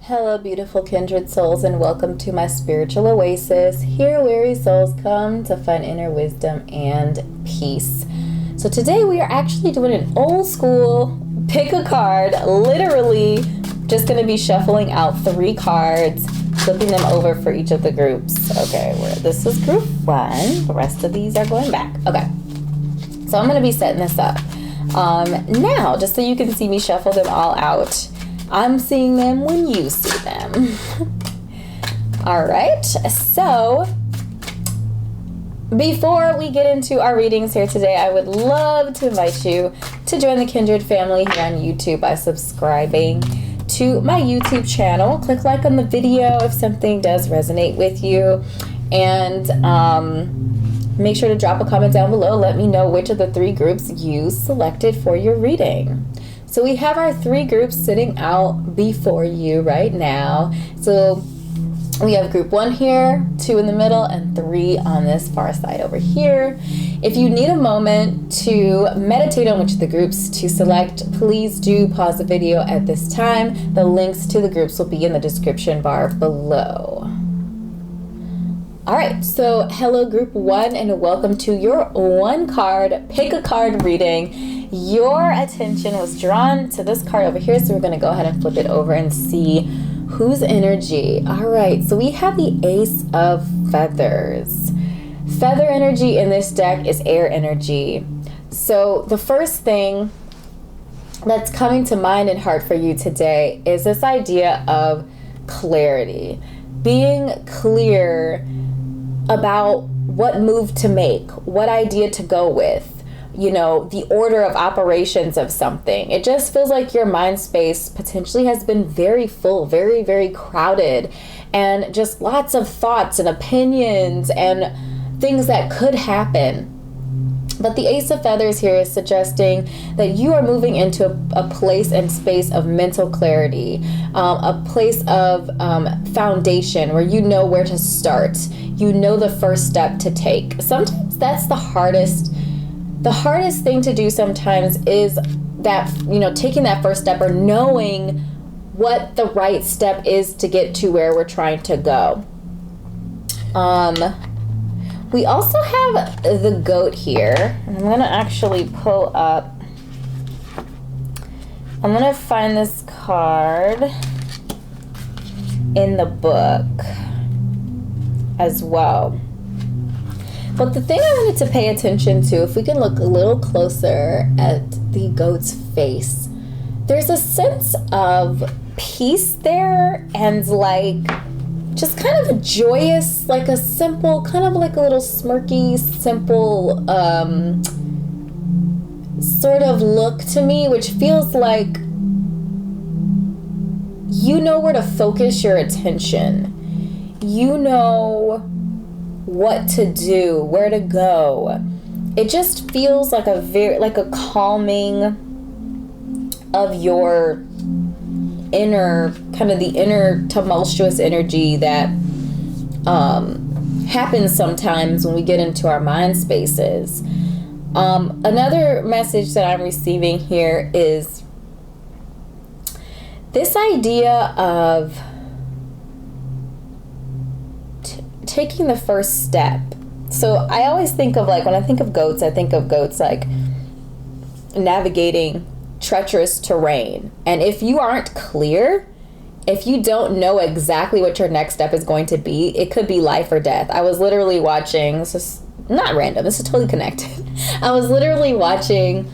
Hello, beautiful kindred souls, and welcome to my spiritual oasis. Here, weary souls come to find inner wisdom and peace. So today we are actually doing an old school pick a card, literally just going to be shuffling out 3 cards, flipping them over for each of the groups. Okay, this is group 1. The rest of these are going back. Okay, so I'm going to be setting this up. Now, just so you can see me shuffle them all out, I'm seeing them when you see them. All right, so before we get into our readings here today, I would love to invite you to join the Kindred family here on YouTube by subscribing to my YouTube channel. Click like on the video if something does resonate with you, and make sure to drop a comment down below. Let me know which of the 3 groups you selected for your reading. So we have our 3 groups sitting out before you right now. So we have group 1 here, 2 in the middle, and 3 on this far side over here. If you need a moment to meditate on which of the groups to select, please do pause the video at this time. The links to the groups will be in the description bar below. All right, so hello group 1, and welcome to your 1 card, pick a card reading. Your attention was drawn to this card over here, so we're going to go ahead and flip it over and see whose energy. All right, so we have the Ace of Feathers. Feather energy in this deck is air energy. So the first thing that's coming to mind and heart for you today is this idea of clarity. Being clear about what move to make, what idea to go with, you know, the order of operations of something. It just feels like your mind space potentially has been very full, very, very crowded, and just lots of thoughts and opinions and things that could happen. But the Ace of Feathers here is suggesting that you are moving into a place and space of mental clarity, a place of foundation where you know where to start. You know the first step to take. Sometimes that's the hardest thing to do sometimes is that, you know, taking that first step or knowing what the right step is to get to where we're trying to go. We also have the goat here. I'm going to actually pull up. I'm going to find this card in the book as well. But the thing I wanted to pay attention to, if we can look a little closer at the goat's face, there's a sense of peace there, and like just kind of a joyous, like a simple, kind of like a little smirky, simple sort of look to me, which feels like you know where to focus your attention. You know what to do, where to go. It just feels like a calming of your inner, kind of the inner tumultuous energy that happens sometimes when we get into our mind spaces. Another message that I'm receiving here is this idea of taking the first step. So I always think of, like, when I think of goats, I think of goats like navigating treacherous terrain. And if you aren't clear, if you don't know exactly what your next step is going to be, it could be life or death. I was literally watching, this is not random, this is totally connected. I was literally watching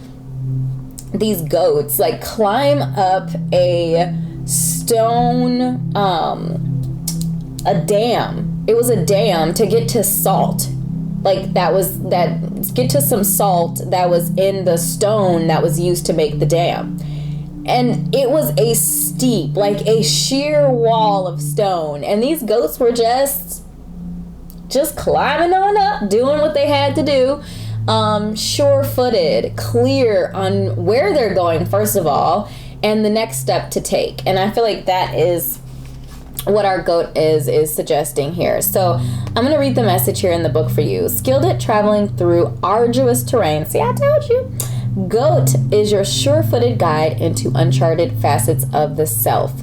these goats like climb up a stone, a dam. It was a dam to get to salt. Like get to some salt that was in the stone that was used to make the dam. And it was a steep, like a sheer wall of stone. And these goats were just climbing on up, doing what they had to do. Sure-footed, clear on where they're going, first of all, and the next step to take. And I feel like that is what our goat is suggesting here. So I'm going to read the message here in the book for you. Skilled at traveling through arduous terrain. See, I told you. Goat is your sure-footed guide into uncharted facets of the self.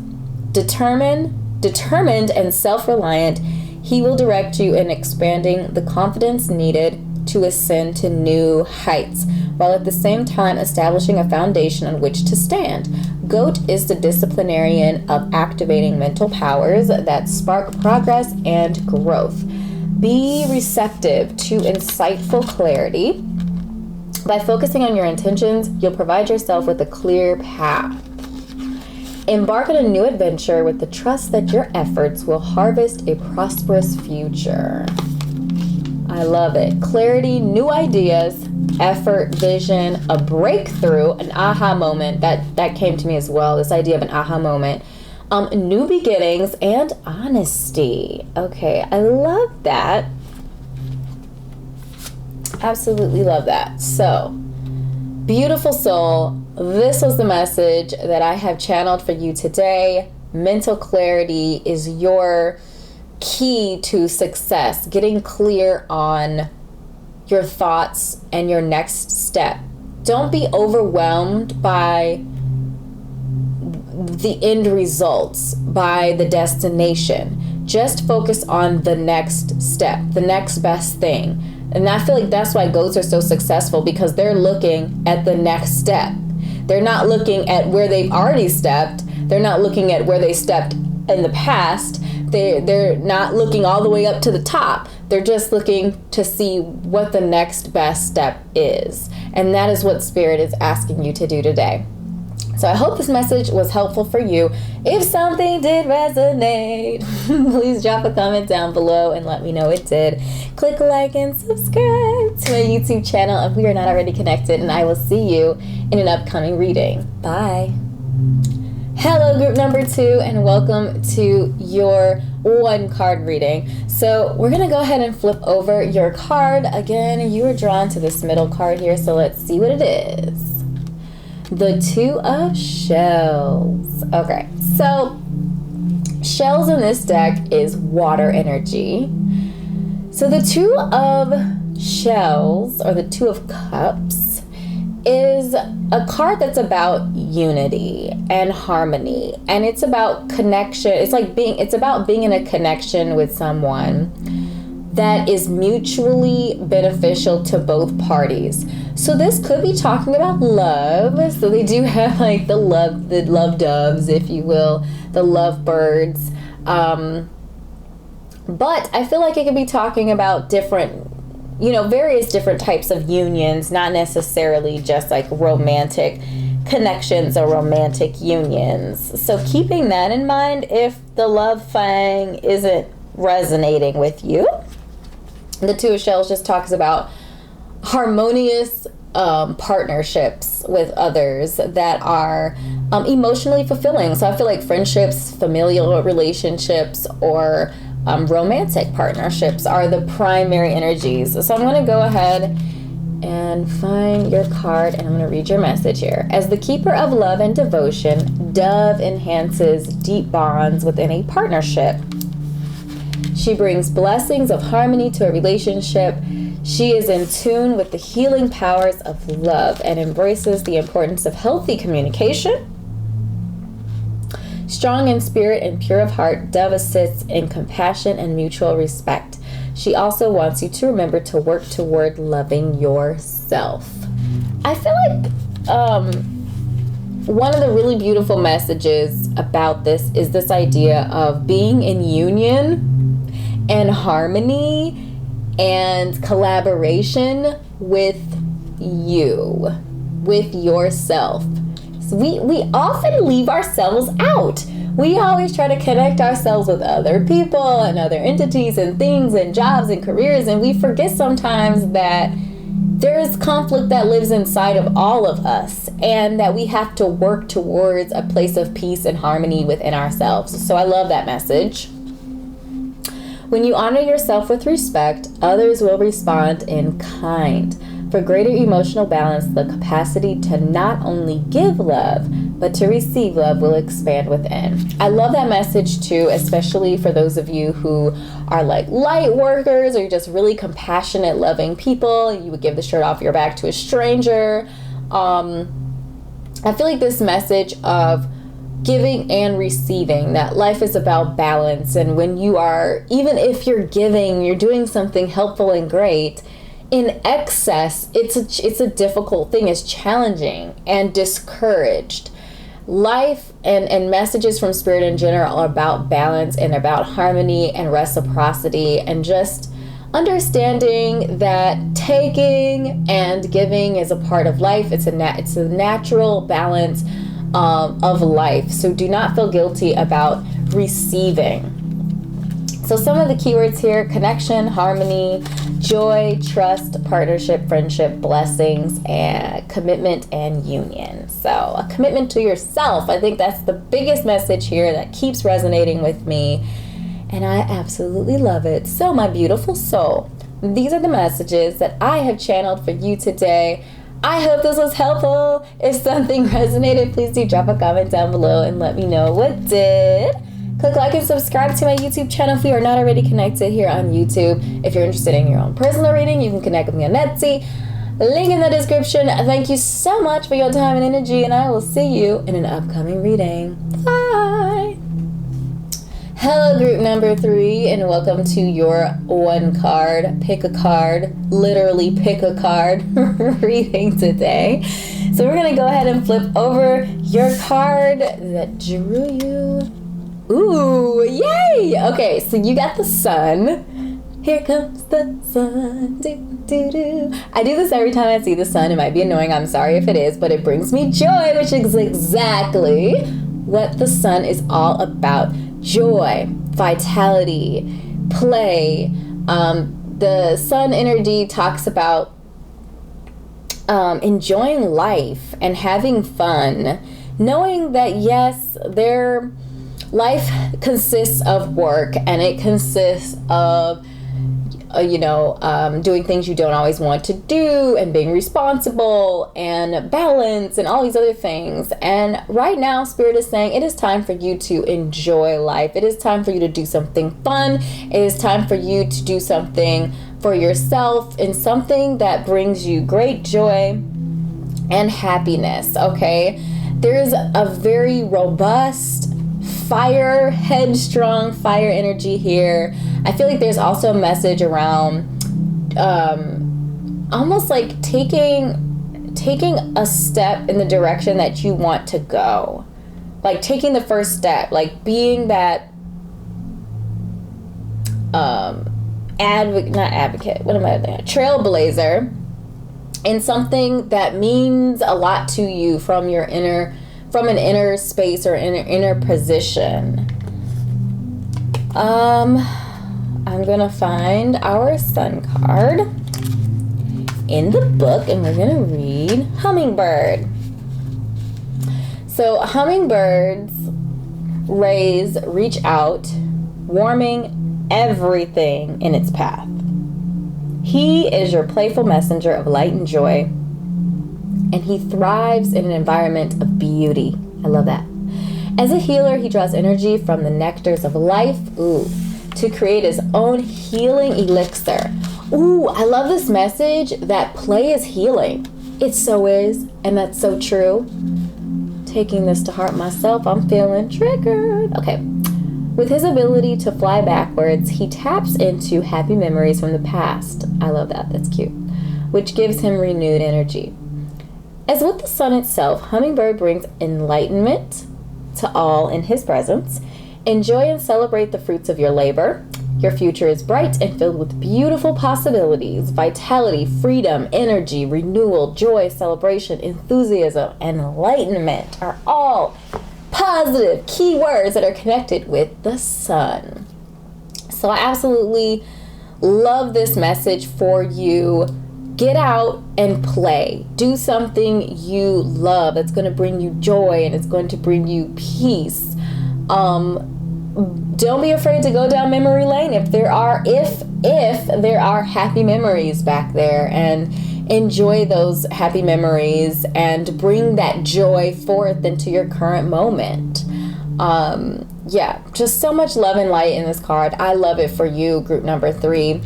Determined and self-reliant, he will direct you in expanding the confidence needed to ascend to new heights, while at the same time establishing a foundation on which to stand. Goat is the disciplinarian of activating mental powers that spark progress and growth. Be receptive to insightful clarity. By focusing on your intentions, you'll provide yourself with a clear path. Embark on a new adventure with the trust that your efforts will harvest a prosperous future. I love it. Clarity, new ideas, effort, vision, a breakthrough, an aha moment. That came to me as well, this idea of an aha moment. New beginnings and honesty. Okay, I love that. Absolutely love that. So, beautiful soul, this was the message that I have channeled for you today. Mental clarity is your key to success. Getting clear on your thoughts and your next step. Don't be overwhelmed by the end results, by the destination. Just focus on the next step, the next best thing. And I feel like that's why goats are so successful, because they're looking at the next step. They're not looking at where they've already stepped. They're not looking at where they stepped in the past. They're not looking all the way up to the top. They're just looking to see what the next best step is. And that is what Spirit is asking you to do today. So I hope this message was helpful for you. If something did resonate, please drop a comment down below and let me know it did. Click like and subscribe to my YouTube channel if we are not already connected, and I will see you in an upcoming reading. Bye. Hello, group number 2, and welcome to your 1-card reading. So we're going to go ahead and flip over your card. Again, you are drawn to this middle card here, so let's see what it is. The 2 of Shells. Okay, so Shells in this deck is water energy. So the 2 of Shells, or the 2 of Cups, is a card that's about unity and harmony, and it's about connection. It's about being in a connection with someone that is mutually beneficial to both parties. So this could be talking about love. So they do have like the love doves, if you will, the love birds. But I feel like it could be talking about different, various different types of unions, not necessarily just like romantic connections or romantic unions. So keeping that in mind, if the love fang isn't resonating with you, the 2 of Shells just talks about harmonious partnerships with others that are emotionally fulfilling. So I feel like friendships, familial relationships, or romantic partnerships are the primary energies. So I'm going to go ahead and find your card, and I'm going to read your message here. As the keeper of love and devotion, Dove enhances deep bonds within a partnership. She brings blessings of harmony to a relationship. She is in tune with the healing powers of love and embraces the importance of healthy communication. Strong in spirit and pure of heart, Dove assists in compassion and mutual respect. She also wants you to remember to work toward loving yourself. I feel like one of the really beautiful messages about this is this idea of being in union and harmony and collaboration with you, with yourself. So we often leave ourselves out. We always try to connect ourselves with other people and other entities and things and jobs and careers, and we forget sometimes that there's conflict that lives inside of all of us, and that we have to work towards a place of peace and harmony within ourselves. So I love that message. When you honor yourself with respect, others will respond in kind. For greater emotional balance, the capacity to not only give love, but to receive love will expand within. I love that message too, especially for those of you who are like light workers, or you're just really compassionate, loving people. You would give the shirt off your back to a stranger. I feel like this message of giving and receiving, that life is about balance. And when you are, even if you're giving, you're doing something helpful and great, in excess, it's a difficult thing. It's challenging and discouraged. Life and messages from Spirit in general are about balance and about harmony and reciprocity, and just understanding that taking and giving is a part of life. It's a natural balance of life. So do not feel guilty about receiving. So some of the keywords here: connection, harmony, joy, trust, partnership, friendship, blessings, and commitment and union. So a commitment to yourself. I think that's the biggest message here that keeps resonating with me. And I absolutely love it. So my beautiful soul, these are the messages that I have channeled for you today. I hope this was helpful. If something resonated, please do drop a comment down below and let me know what did. Click like and subscribe to my YouTube channel if you are not already connected here on YouTube. If you're interested in your own personal reading, you can connect with me on Etsy. Link in the description. Thank you so much for your time and energy, and I will see you in an upcoming reading. Bye! Hello, group number 3, and welcome to your one card, pick a card, literally pick a card reading today. So we're going to go ahead and flip over your card that drew you. Ooh, yay! Okay, so you got the sun. Here comes the sun. Do, do, do. I do this every time I see the sun. It might be annoying. I'm sorry if it is, but it brings me joy, which is exactly what the sun is all about. Joy, vitality, play. The sun energy talks about enjoying life and having fun, knowing that yes, life consists of work, and it consists of doing things you don't always want to do, and being responsible, and balance, and all these other things. And right now, Spirit is saying it is time for you to enjoy life. It is time for you to do something fun. It is time for you to do something for yourself, and something that brings you great joy and happiness, okay? There is a very robust headstrong fire energy here. I feel like there's also a message around almost like taking a step in the direction that you want to go, like taking the first step, like being that trailblazer in something that means a lot to you from an inner space or inner position. I'm gonna find our sun card in the book, and we're gonna read Hummingbird. So hummingbirds reach out, warming everything in its path. He is your playful messenger of light and joy, and he thrives in an environment of beauty. I love that. As a healer, he draws energy from the nectars of life, to create his own healing elixir. Ooh, I love this message that play is healing. It so is, and that's so true. Taking this to heart myself, I'm feeling triggered. Okay. With his ability to fly backwards, he taps into happy memories from the past. I love that. That's cute. Which gives him renewed energy. As with the sun itself, Hummingbird brings enlightenment to all in his presence. Enjoy and celebrate the fruits of your labor. Your future is bright and filled with beautiful possibilities. Vitality, freedom, energy, renewal, joy, celebration, enthusiasm, and enlightenment are all positive keywords that are connected with the sun. So I absolutely love this message for you. Get out and play. Do something you love that's going to bring you joy, and it's going to bring you peace. Don't be afraid to go down memory lane if there are happy memories back there, and enjoy those happy memories and bring that joy forth into your current moment. Just so much love and light in this card. I love it for you, group number 3.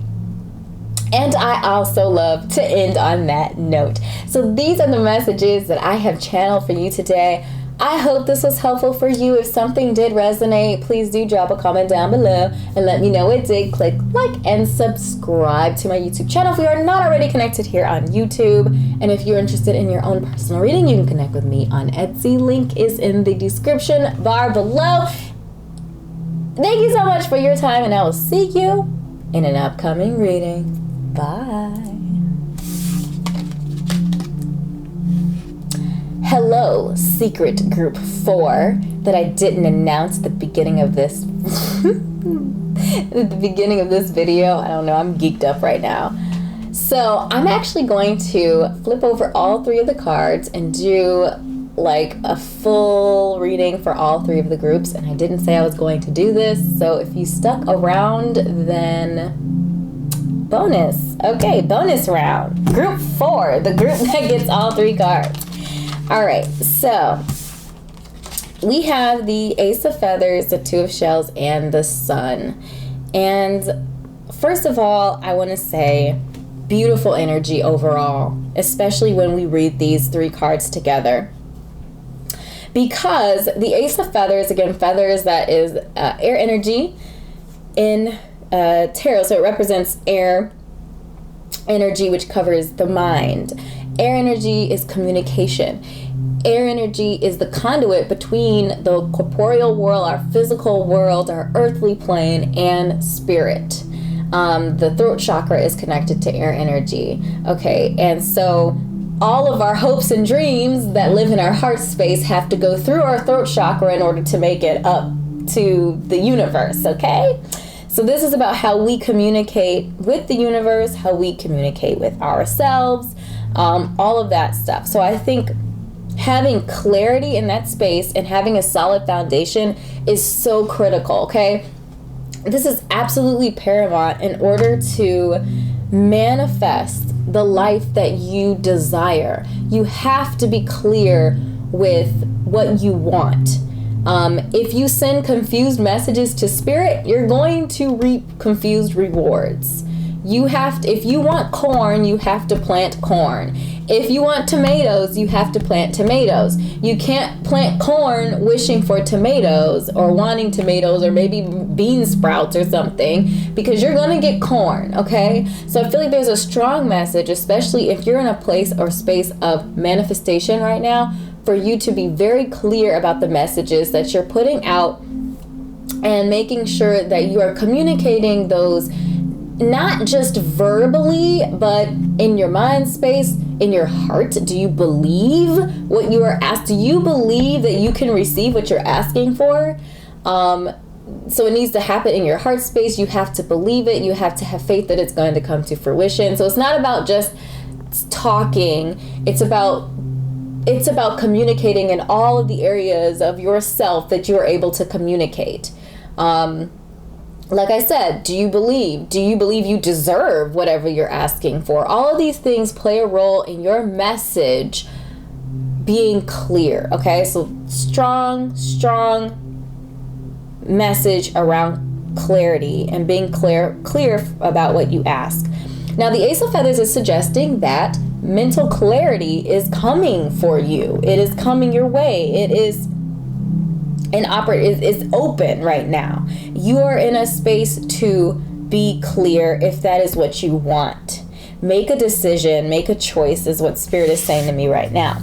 And I also love to end on that note. So these are the messages that I have channeled for you today. I hope this was helpful for you. If something did resonate, please do drop a comment down below and let me know it did. Click like and subscribe to my YouTube channel if you are not already connected here on YouTube. And if you're interested in your own personal reading, you can connect with me on Etsy. Link is in the description bar below. Thank you so much for your time, and I will see you in an upcoming reading. Bye. Hello, secret group 4 that I didn't announce at the beginning of this at the beginning of this video. I don't know, I'm geeked up right now. So I'm actually going to flip over all 3 of the cards and do like a full reading for all 3 of the groups, and I didn't say I was going to do this, so if you stuck around, then bonus. Okay, bonus round. Group 4, the group that gets all 3 cards. All right, so we have the Ace of Feathers, the 2 of Shells, and the Sun. And first of all, I want to say beautiful energy overall, especially when we read these 3 cards together. Because the Ace of Feathers, again, feathers, that is air energy in tarot, so it represents air energy, which covers the mind. Air energy is communication. Air energy is the conduit between the corporeal world, our physical world, our earthly plane, and spirit. The throat chakra is connected to air energy. Okay, and so all of our hopes and dreams that live in our heart space have to go through our throat chakra in order to make it up to the universe, okay? So this is about how we communicate with the universe, how we communicate with ourselves, all of that stuff. So I think having clarity in that space and having a solid foundation is so critical, okay? This is absolutely paramount in order to manifest the life that you desire. You have to be clear with what you want. If you send confused messages to spirit, you're going to reap confused rewards. If you want corn, you have to plant corn. If you want tomatoes, you have to plant tomatoes. You can't plant corn wishing for tomatoes or wanting tomatoes or maybe bean sprouts or something, because you're going to get corn, okay? So I feel like there's a strong message, especially if you're in a place or space of manifestation right now, for you to be very clear about the messages that you're putting out and making sure that you are communicating those not just verbally, but in your mind space, in your heart. Do you believe what you are asked? Do you believe that you can receive what you're asking for? So it needs to happen in your heart space. You have to believe it. You have to have faith that it's going to come to fruition. So it's not about just talking. It's about communicating in all of the areas of yourself that you are able to communicate. Like I said, do you believe? Do you believe you deserve whatever you're asking for? All of these things play a role in your message being clear, okay? So strong message around clarity and being clear about what you ask. Now, the Ace of Feathers is suggesting that mental clarity is coming for you. It is coming your way. It is is open right now. You are in a space to be clear if that is what you want. Make a decision, make a choice is what Spirit is saying to me right now.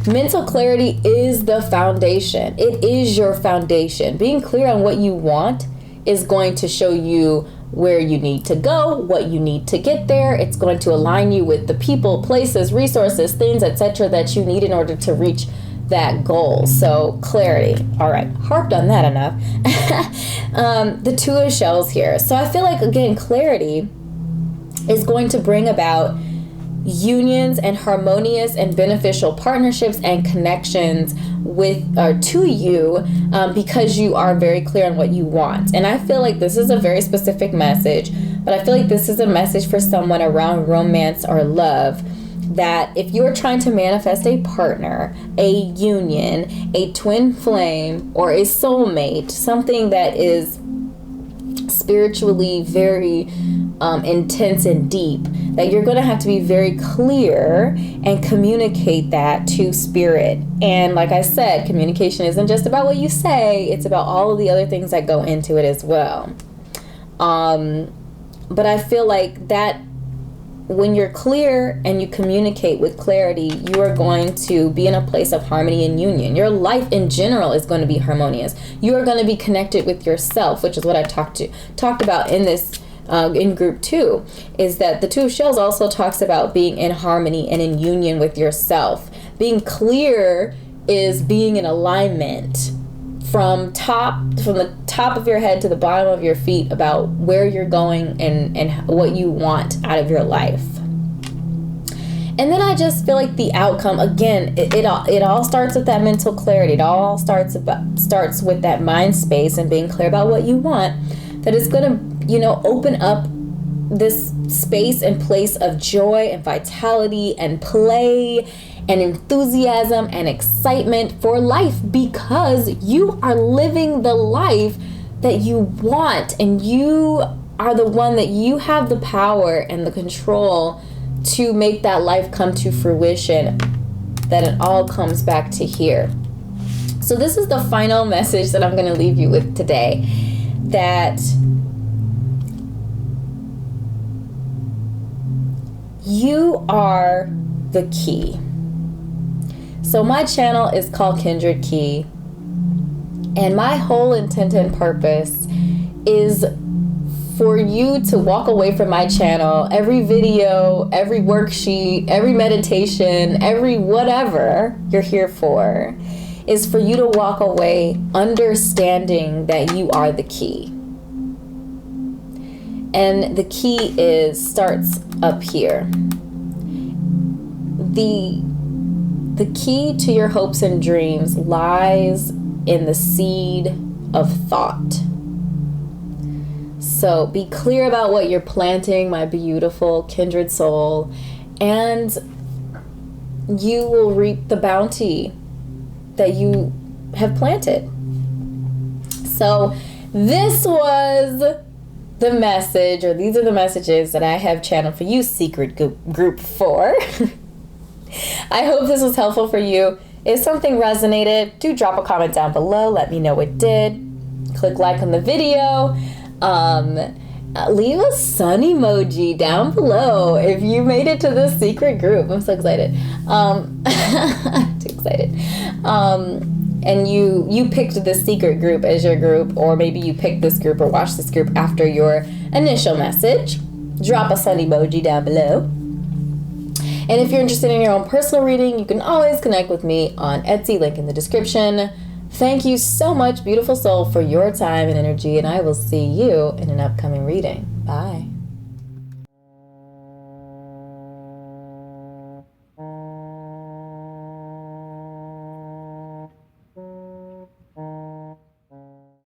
Mental clarity is the foundation. It is your foundation. Being clear on what you want is going to show you where you need to go, what you need to get there. It's going to align you with the people, places, resources, things, etc. that you need in order to reach that goal. So clarity. All right, harped on that enough. The 2 of Shells here. So I feel like, again, clarity is going to bring about unions and harmonious and beneficial partnerships and connections to you because you are very clear on what you want. And I feel like this is a very specific message, but I feel like this is a message for someone around romance or love, that if you're trying to manifest a partner, a union, a twin flame, or a soulmate, something that is spiritually very intense and deep, that you're going to have to be very clear and communicate that to spirit. And like I said, communication isn't just about what you say, it's about all of the other things that go into it as well. But I feel like that when you're clear and you communicate with clarity, you are going to be in a place of harmony and union. Your life in general is going to be harmonious. You are going to be connected with yourself, which is what I talked about in this in group 2, is that the Two of Shells also talks about being in harmony and in union with yourself. Being clear is being in alignment from the top of your head to the bottom of your feet about where you're going and what you want out of your life. And then I just feel like the outcome, again, it all starts with that mental clarity. It all starts with that mind space and being clear about what you want. That it's going to, open up this space and place of joy and vitality and play and enthusiasm and excitement for life, because you are living the life that you want, and you are the one that you have the power and the control to make that life come to fruition, that it all comes back to here. So this is the final message that I'm going to leave you with today, that you are the key. So my channel is called Kindred Key, and my whole intent and purpose is for you to walk away from my channel, every video, every worksheet, every meditation, every whatever you're here for, is for you to walk away understanding that you are the key. And the key starts up here. The key to your hopes and dreams lies in the seed of thought. So be clear about what you're planting, my beautiful kindred soul, and you will reap the bounty that you have planted. So this was the message, or these are the messages that I have channeled for you, secret group 4. I hope this was helpful for you. If something resonated, do drop a comment down below. Let me know it did. Click like on the video. Leave a sun emoji down below if you made it to this secret group. I'm so excited. I'm too excited. And you picked this secret group as your group, or maybe you picked this group or watched this group after your initial message. Drop a sun emoji down below. And if you're interested in your own personal reading, you can always connect with me on Etsy, link in the description. Thank you so much, beautiful soul, for your time and energy, and I will see you in an upcoming reading. Bye.